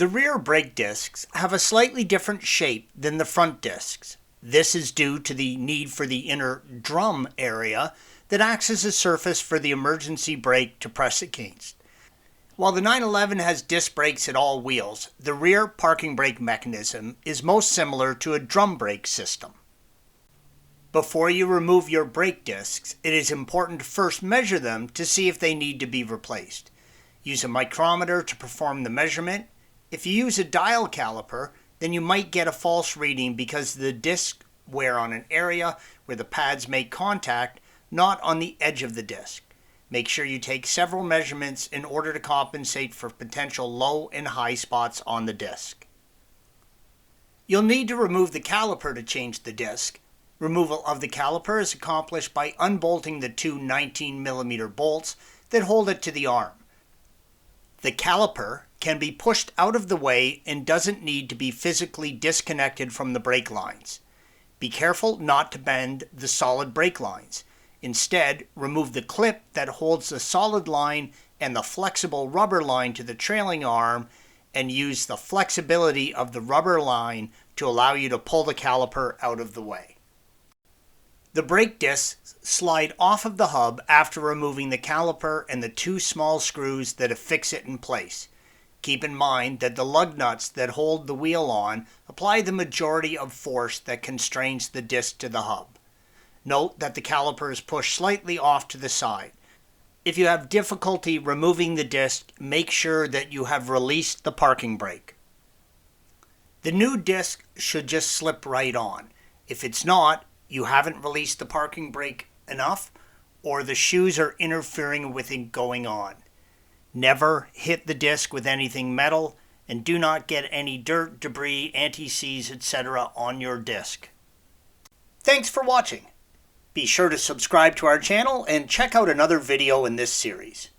The rear brake discs have a slightly different shape than the front discs. This is due to the need for the inner drum area that acts as a surface for the emergency brake to press against. While the 911 has disc brakes at all wheels, the rear parking brake mechanism is most similar to a drum brake system. Before you remove your brake discs, it is important to first measure them to see if they need to be replaced. Use a micrometer to perform the measurement. If you use a dial caliper, then you might get a false reading because the discs wear on an area where the pads make contact, not on the edge of the disc. Make sure you take several measurements in order to compensate for potential low and high spots on the disc. You'll need to remove the caliper to change the disc. Removal of the caliper is accomplished by unbolting the two 19mm bolts that hold it to the arm. The caliper can be pushed out of the way and doesn't need to be physically disconnected from the brake lines. Be careful not to bend the solid brake lines. Instead, remove the clip that holds the solid line and the flexible rubber line to the trailing arm and use the flexibility of the rubber line to allow you to pull the caliper out of the way. The brake discs slide off of the hub after removing the caliper and the two small screws that affix it in place. Keep in mind that the lug nuts that hold the wheel on apply the majority of force that constrains the disc to the hub. Note that the caliper is pushed slightly off to the side. If you have difficulty removing the disc, make sure that you have released the parking brake. The new disc should just slip right on. If it's not, you haven't released the parking brake enough, or the shoes are interfering with it going on. Never hit the disc with anything metal, and do not get any dirt, debris, anti-seize, etc. on your disc. Thanks for watching. Be sure to subscribe to our channel and check out another video in this series.